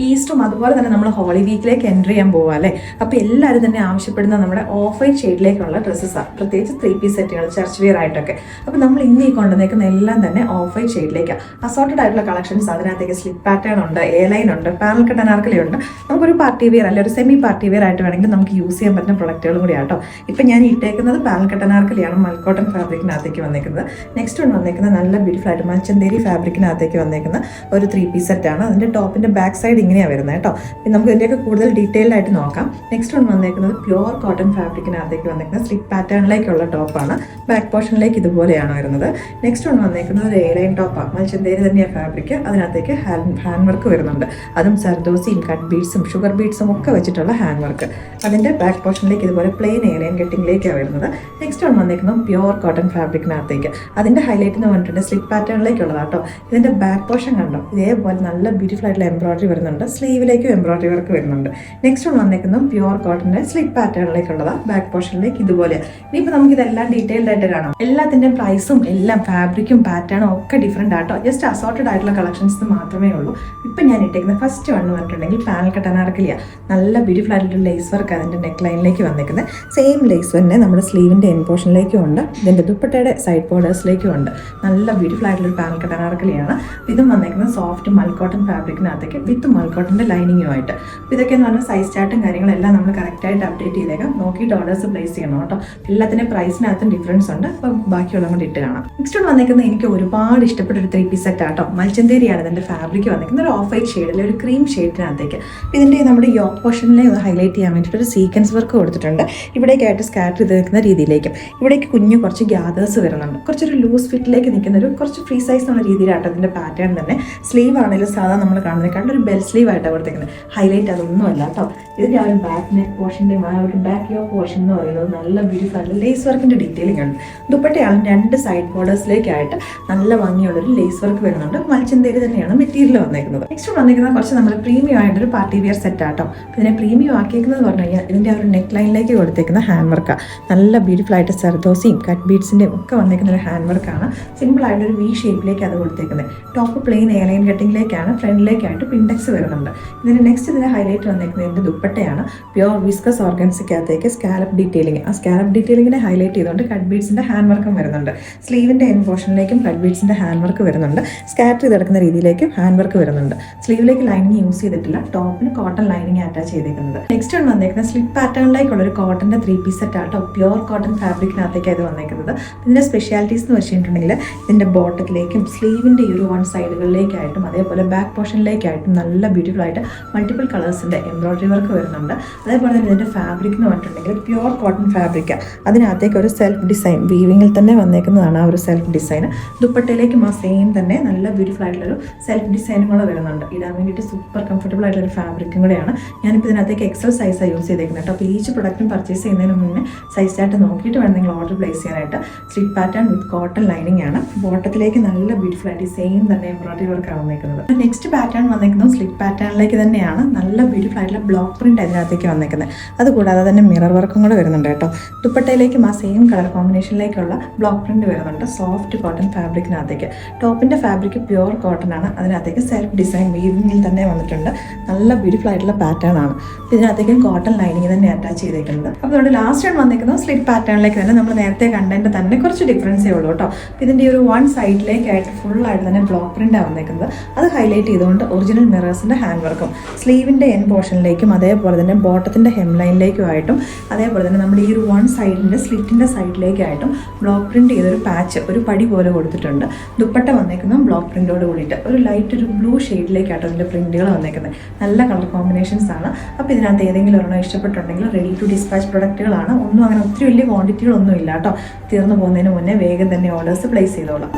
ഈസ്റ്ററും അതുപോലെ തന്നെ നമ്മൾ ഹോളി വീക്കിലേക്ക് എൻ്റർ ചെയ്യാൻ പോവുക അല്ലേ. അപ്പോൾ എല്ലാവരും തന്നെ ആവശ്യപ്പെടുന്ന നമ്മുടെ ഓഫ് വൈറ്റ് ഷെയ്ഡിലേക്കുള്ള ഡ്രസ്സസാണ്, പ്രത്യേകിച്ച് 3 പീസ് സെറ്റുകൾ, ചർച്ച് വെയർ ആയിട്ടൊക്കെ. അപ്പോൾ നമ്മൾ ഇന്ന് ഈ കൊണ്ടുവന്നേക്കുന്ന എല്ലാം തന്നെ ഓഫ് വൈറ്റ് ഷെയ്ഡിലേക്കാണ്. അസോർട്ടഡ് ആയിട്ടുള്ള കളക്ഷൻസ്, അതിനകത്തേക്ക് സ്ലിപ്പ് പാറ്റേൺ ഉണ്ട്, എ ലൈൻ ഉണ്ട്, പാനൽ കട്ട് അനാർക്കലി ഉണ്ട്. നമുക്കൊരു പാർട്ടി വെയർ അല്ലെങ്കിൽ ഒരു സെമി പാർട്ടി വെയർ ആയിട്ട് വേണമെങ്കിൽ നമുക്ക് യൂസ് ചെയ്യാൻ പറ്റുന്ന പ്രൊഡക്റ്റുകളും കൂടി ആട്ടോ. ഇപ്പം ഞാൻ ഇട്ടേക്കുന്നത് പാനൽ കട്ട് അനാർക്കലിയാണ്, മൽക്കോട്ടൺ ഫാബ്രിക്കിനകത്തേക്ക് വന്നേക്കുന്നത്. നെക്സ്റ്റ് വന്നേക്കുന്നത് നല്ല ബ്യൂട്ടിഫുൾ ആയിട്ട് മൽച്ചന്തേരി ഫാബ്രിക്കിനകത്തേക്ക് വന്നേക്കുന്ന ഒരു 3 പീസ് സെറ്റാണ്. അതിൻ്റെ ടോപ്പിൻ്റെ ബാക്ക് സൈഡ് ഇങ്ങനെയാണ് വരുന്നത് കേട്ടോ. പിന്നെ നമുക്ക് ഇതിൻ്റെയൊക്കെ കൂടുതൽ ഡീറ്റെയിൽഡ് ആയിട്ട് നോക്കാം. നെക്സ്റ്റ് വന്നേക്കുന്നത് പ്യുവർ കോട്ടൺ ഫാബ്രിക്കിനകത്തേക്ക് വന്നേക്കുന്ന സ്ലിപ്പ് പാറ്റേണിലേക്കുള്ള ടോപ്പാണ്. ബാക്ക് പോർഷനിലേക്ക് ഇതുപോലെയാണ് വരുന്നത്. നെക്സ്റ്റ് വന്നേക്കുന്നത് ഒരു എ ലൈൻ ടോപ്പാണ്, മൽച്ചന്തേരി തന്നെയാണ് ഫാബ്രിക്. അതിനകത്തേക്ക് ഹാൻഡ് വർക്ക് വരുന്നുണ്ട്, അതും സർദോസിയും കട്ട് ബീഡ്സും ഷുഗർ ബീഡ്സും ഒക്കെ വെച്ചിട്ടുള്ള ഹാൻഡ് വർക്ക്. അതിൻ്റെ ബാക്ക് പോർഷനിലേക്ക് ഇതുപോലെ പ്ലെയിൻ എ ലൈൻ കട്ടിങ്ങിലേക്കാണ് വരുന്നത്. നെക്സ്റ്റ് വന്നേക്കുന്നത് പ്യുവർ കോട്ടൺ ഫാബ്രിക്കിനകത്തേക്ക്. അതിൻ്റെ ഹൈലൈറ്റ് എന്ന് പറഞ്ഞിട്ടുണ്ട് സ്ലിപ്പ് പാറ്റേണിലേക്കുള്ളതാട്ടോ. ഇതിൻ്റെ ബാക്ക് പോർഷൻ കണ്ടോ, ഇതേപോലെ നല്ല ബ്യൂട്ടിഫുൾ ആയിട്ടുള്ള എംബ്രോയിഡറി വരുന്നുണ്ട്, സ്ലീവിലേക്കും എംബ്രോയിഡറി വർക്ക് വരുന്നുണ്ട്. നെക്സ്റ്റ് വന്നേക്കുന്നത് പ്യുവർ കോട്ടൻ്റെ സ്ലിപ്പ് പാറ്റേണിലേക്കുള്ളതാണ്. ബാക്ക് പോർഷനിലേക്ക് ഇതുപോലെയാണ്. ഇനിയിപ്പോൾ നമുക്ക് ഇതെല്ലാം ഡീറ്റെയിൽഡ് ആയിട്ട് കാണാം. എല്ലാത്തിൻ്റെ പ്രൈസും എല്ലാം ഫാബ്രിക്കും പാറ്റേണും ഒക്കെ ഡിഫറെൻ്റ് ആട്ടോ. ജസ്റ്റ് അസോർട്ടഡ് ആയിട്ടുള്ള കളക്ഷൻസ് മാത്രമേ ഉള്ളൂ. ഇപ്പം ഞാൻ ഇട്ടേക്കുന്ന ഫസ്റ്റ് വൺ പറഞ്ഞിട്ടുണ്ടെങ്കിൽ പാനൽ കട്ട് അനാർക്കലിയാണ്. നല്ല ബ്യൂട്ടിഫുൾ ആയിട്ടുള്ള ലേസ് വർക്ക് അതിൻ്റെ നെക്ക് ലൈനിലേക്ക് വന്നേക്കുന്നത്. സെയിം ലേസ് തന്നെ നമ്മുടെ സ്ലീവിൻ്റെ എൻ പോർഷനിലേക്കും ഉണ്ട്, ഇതിൻ്റെ ദുപ്പട്ടയുടെ സൈഡ് ബോർഡേഴ്സിലേക്കും ഉണ്ട്. നല്ല ബ്യൂട്ടിഫുൾ ആയിട്ടുള്ളൊരു പാനൽ കട്ട് അനാർക്കലിയാണ്. ഇതും വന്നേക്കുന്നത് സോഫ്റ്റ് മൽക്കോട്ടൺ ഫാബ്രിക്കിനകത്തേക്ക് വിത്ത് മൽക്കോട്ടൻ്റെ ലൈനിങ്ങുമായിട്ട്. അപ്പോൾ ഇതൊക്കെയെന്ന് പറഞ്ഞാൽ സൈസ് ചാർട്ടും കാര്യങ്ങളെല്ലാം നമ്മൾ കറക്റ്റായിട്ട് അപ്ഡേറ്റ് ചെയ്തേക്കാം. നോക്കിയിട്ട് ഓർഡേഴ്സ് പ്ലേസ് ചെയ്യണം കേട്ടോ. എല്ലാത്തിൻ്റെ പ്രൈസിനകത്തും ഡിഫറൻസ് ഉണ്ട്. അപ്പോൾ ബാക്കിയുള്ള കൂടി ഇട്ട് കാണാം. നെക്സ്റ്റ് വന്നേക്കുന്നത് എനിക്ക് ഒരുപാട് ഇഷ്ടപ്പെട്ട ഒരു 3 പീസ് സെറ്റ് ആട്ടോ. മൽച്ചന്തേരിയാണ് ഇതിൻ്റെ ഫാബ്രിക് വന്നേക്കുന്നത്. ഒരു ഓഫ് വൈറ്റ് ഷെയ്ഡിൽ ഒരു ക്രീം ഷെയ്ഡിനകത്തേക്ക്. അപ്പോൾ ഇതിൻ്റെ നമ്മുടെ യോക്ക് പോർഷനിലെ ഹൈലൈറ്റ് ചെയ്യാൻ വേണ്ടിയിട്ട് ഒരു സീക്വൻസ് വർക്ക് കൊടുത്തിട്ടുണ്ട്. ഇവിടേക്കായിട്ട് സ്കാറ്റർ ചെയ്ത് നിൽക്കുന്ന രീതിയിലേക്കും ഇവിടേക്ക് കുറച്ച് ഗ്യാദേഴ്സ് വരുന്നുണ്ട്. കുറച്ചൊരു ലൂസ് ഫിറ്റിലേക്ക് നിൽക്കുന്ന ഒരു കുറച്ച് ഫ്രീ സൈസ് എന്നുള്ള രീതിയിലാട്ടോ അതിൻ്റെ പാറ്റേൺ തന്നെ. സ്ലീവ് ആണെങ്കിലും സാധാരണ നമ്മൾ കാണുന്നതിനെക്കാളും ഒരു ബെൽ സ്ലീവ് ആയിട്ടാണ് കൊടുത്തേക്കുന്നത്. ഹൈലൈറ്റ് അതൊന്നും അല്ല കേട്ടോ. ഇതിൻ്റെ ആ ഒരു ബാക്ക് നെക്ക് പോർഷൻ്റെ ആ ഒരു ബാക്ക് യോക്ക് പോർഷൻ എന്ന് പറയുന്നത് നല്ല ബ്യൂട്ടിഫുൾ ആയിട്ടുള്ള ലേസ് വർക്കിൻ്റെ ഡീറ്റെയിലിംഗ് ഉണ്ട്. ദുപ്പട്ടയാണ് 2 സൈഡ് ബോർഡേഴ്സിലേക്കായിട്ട് നല്ല ഭംഗിയുള്ളൊരു ലേസ് വർക്ക് വരുന്നുണ്ട്. മൽച്ചന്തേരി തന്നെയാണ് മെറ്റീരിയൽ വന്നേക്കുന്നത്. നെക്സ്റ്റ് വന്നിരിക്കുന്നത് കുറച്ച് നമ്മൾ പ്രീമിയം ആയിട്ടൊരു പാർട്ടി വെയർ സെറ്റ് ആട്ടോ. ഇതിനെ പ്രീമിയം ആക്കിയിരിക്കുന്നത് പറഞ്ഞു കഴിഞ്ഞാൽ ഇതിൻ്റെ ആ ഒരു നെക്ക് ലൈനിലേക്ക് കൊടുത്തേക്കുന്ന ഹാൻഡ് വർക്കാണ്. നല്ല ബ്യൂട്ടിഫുൾ ആയിട്ട് സർദോസിയും കട്ട് ബീഡ്സിൻ്റെയും ഒക്കെ വന്നേക്കുന്ന ഒരു ഹാൻഡ് വർക്കാണ്. സിമ്പിൾ ആയിട്ടൊരു വി ഷേപ്പിലേക്ക് അത് കൊടുത്തേക്കുന്നത്. ടോപ്പ് പ്ലെയിൻ എ ലൈൻ കട്ടിങ്ങിലേക്കാണ്, ഫ്രണ്ടിലേക്കായിട്ട് പിൻഡെക്സ് വരുന്നുണ്ട്. ഇതിൻ്റെ ഹൈലൈറ്റ് വന്നേക്കുന്നത് ഇതിൻ്റെ ദുപ്പട്ടയാണ്. പ്യുവർ വിസ്കസ് ഓർഗൻസിക്കകത്തേക്ക് സ്കാലപ്പ് ഡീറ്റെയിലിംഗ്. ആ സ്കാലപ്പ് ഡീറ്റെയിലിങ്ങിനെ ഹൈലൈറ്റ് ചെയ്തുകൊണ്ട് കട്ട് ബീഡ്സിൻ്റെ ഹാൻഡ് വർക്കും വരുന്നുണ്ട്. സ്ലീവിൻ്റെ എൻ പോർഷനിലേക്കും കട്ട് ബീഡ്സിൻ്റെ ഹാൻഡ് വർക്ക് വരുന്നുണ്ട്. സ്കാറ്റർ ചെയ്ത് കിടക്കുന്ന രീതിയിലേക്കും ഹാൻഡ് വർക്ക് വരുന്നുണ്ട്. സ്ലീവിലേക്ക് ലൈനിങ് യൂസ് ചെയ്തിട്ടില്ല, ടോപ്പിന് കോട്ടൺ ലൈനിങ് അറ്റാച്ച് ചെയ്തേക്കുന്നത്. നെക്സ്റ്റ് വന്നേക്കുന്നത് സ്ലിപ്പ് പാറ്റേണിലേക്കുള്ള ഒരു കോട്ടൻ്റെ 3 പീസ് സെറ്റ് ആട്ടോ. പ്യുവർ കോട്ടൺ ഫാബ്രിക്കിനകത്തേക്കാണ് ഇത് വന്നേക്കുന്നത്. ഇതിൻ്റെ സ്പെഷ്യാലിറ്റീസ് എന്ന് വെച്ചിട്ടുണ്ടെങ്കിൽ ഇതിൻ്റെ ബോട്ടത്തിലേക്കും സ്ലീവിൻ്റെ ഈ ഒരു 1 സൈഡുകളിലേക്കായിട്ടും അതേപോലെ ബാക്ക് പോർഷനിലേക്കായിട്ടും നല്ല ബ്യൂട്ടിഫുൾ ആയിട്ട് മൾട്ടിപ്പിൾ കളേഴ്സിൻ്റെ എംബ്രോയിഡറി വർക്ക് വരുന്നുണ്ട്. അതേപോലെ തന്നെ ഇതിൻ്റെ ഫാബ്രിക് എന്ന് പറഞ്ഞിട്ടുണ്ടെങ്കിൽ പ്യുവർ കോട്ടൺ ഫാബ്രിക്കാണ്. അതിനകത്തേക്ക് ഒരു സെൽഫ് ഡിസൈൻ വീവിങ്ങിൽ തന്നെ വന്നേക്കുന്നതാണ് ആ ഒരു സെൽഫ് ഡിസൈൻ. ദുപ്പട്ടയിലേക്കും ആ സെയിം തന്നെ നല്ല ബ്യൂട്ടിഫുൾ ആയിട്ടുള്ളൊരു സെൽഫ് ഡിസൈനും കൂടെ വരുന്നുണ്ട്. ഇടാൻ വേണ്ടിയിട്ട് സൂപ്പർ കംഫർട്ടബിൾ ആയിട്ടുള്ളൊരു ഫാബ്രിക്കും കൂടെയാണ്. ഞാനിപ്പോൾ ഇതിനകത്തേക്ക് എക്സൽ സൈസാണ് യൂസ് ചെയ്തേക്കുന്നത് കേട്ടോ. അപ്പോൾ ഈച്ച് പ്രൊഡക്റ്റും പർച്ചേസ് ചെയ്യുന്നതിന് മുന്നേ സൈസ് ചാർട്ട് നോക്കിയിട്ട് വേണം നിങ്ങൾ ഓർഡർ പ്ലേസ് ചെയ്യാനായിട്ട്. സ്ലിപ്പ് പാറ്റേൺ വിത്ത് കോട്ടൺ ലൈനിങ് ആണ്. ബോട്ടത്തിലേക്ക് നല്ല ബ്യൂട്ടിഫുൾ ആയിട്ട് സെയിം തന്നെ എംബ്രോയിഡറി വർക്കാണ് വന്നേക്കുന്നത്. നെക്സ്റ്റ് പാറ്റേൺ വന്നേക്കുന്നത് സ്ലിപ്പ് പാറ്റേണിലേക്ക് തന്നെയാണ്. നല്ല ബ്യൂട്ടിഫുൾ ആയിട്ടുള്ള ബ്ലോക്ക് പ്രിന്റ് അതിനകത്തേക്ക് വന്നേക്കുന്നത്. അതുകൂടാതെ തന്നെ മിറർ വർക്കും കൂടെ വരുന്നുണ്ട് കേട്ടോ. ദുപ്പട്ടയിലേക്കും ആ സെയിം കളർ കോമ്പിനേഷനിലേക്കുള്ള ബ്ലോക്ക് പ്രിന്റ് വരുന്നുണ്ട്. സോഫ്റ്റ് കോട്ടൺ ഫാബ്രിക്കിനകത്തേക്ക്. ടോപ്പിൻ്റെ ഫാബ്രിക് പ്യുവർ കോട്ടൺ ആണ്. അതിനകത്തേക്ക് സെൽഫ് ഡിസൈൻ വീവിങ്ങിൽ തന്നെ വന്നിട്ടുണ്ട്. നല്ല ബ്യൂട്ടിഫുൾ ആയിട്ടുള്ള പാറ്റേൺ ആണ്. ഇതിനകത്തേക്കും കോട്ടൺ ലൈനിങ് തന്നെ അറ്റാച്ച് ചെയ്തേക്കുന്നത്. അപ്പോൾ നമ്മുടെ ലാസ്റ്റ് വൺ വന്നിരിക്കുന്നത് സ്ലിപ്പ് പാറ്റേണിലേക്ക് തന്നെ. നമ്മൾ നേരത്തെ കണ്ടതിൻ്റെ തന്നെ കുറച്ച് ഡിഫറൻസേ ഉള്ളൂ കേട്ടോ. ഇതിൻ്റെ ഒരു 1 സൈഡിലേക്കായിട്ട് ഫുള്ളായിട്ട് തന്നെ ബ്ലോക്ക് പ്രിൻ്റാണ് വന്നേക്കുന്നത്. അത് ഹൈലൈറ്റ് ചെയ്തുകൊണ്ട് ഒറിജിനൽ മിറേഴ്സിൻ്റെ ഹാൻഡ് വർക്കും സ്ലീവിൻ്റെ എൻ പോർഷനിലേക്കും അതേപോലെ തന്നെ ബോട്ടത്തിൻ്റെ ഹെം ലൈനിലേക്കുമായിട്ടും അതേപോലെ തന്നെ നമ്മുടെ ഈ ഒരു 1 സൈഡിൻ്റെ സ്ലിറ്റിൻ്റെ സൈഡിലേക്കായിട്ടും ബ്ലോക്ക് പ്രിൻറ്റ് ചെയ്തൊരു പാച്ച് ഒരു പടി പോലെ കൊടുത്തിട്ടുണ്ട്. ദുപ്പട്ട വന്നേക്കുന്നത് ബ്ലോക്ക് പ്രിൻറ്റോട് കൂടിയിട്ട് ഒരു ലൈറ്റ് ഒരു ബ്ലൂ ഷെയ്ഡിലേക്കാട്ടോ ഇതിൻ്റെ പ്രിൻറ്റുകൾ വന്നേക്കുന്നത്. നല്ല കളർ കോമ്പിനേഷൻസ് ആണ്. അപ്പോൾ ഇതിനകത്ത് ഏതെങ്കിലും ഒരെണ്ണം ഇഷ്ടപ്പെട്ടുണ്ടെങ്കിൽ റെഡി ടു ഡിസ്പാച്ച് പ്രൊഡക്റ്റുകളാണ്. ഒന്നും അങ്ങനെ ഒത്തിരി വലിയ ക്വാണ്ടിറ്റികളൊന്നും ഇല്ല കേട്ടോ. തീർന്നു പോകുന്നതിന് മുന്നേ വേഗം തന്നെ ഓർഡേഴ്സ് പ്ലേസ് ചെയ്തോളാം.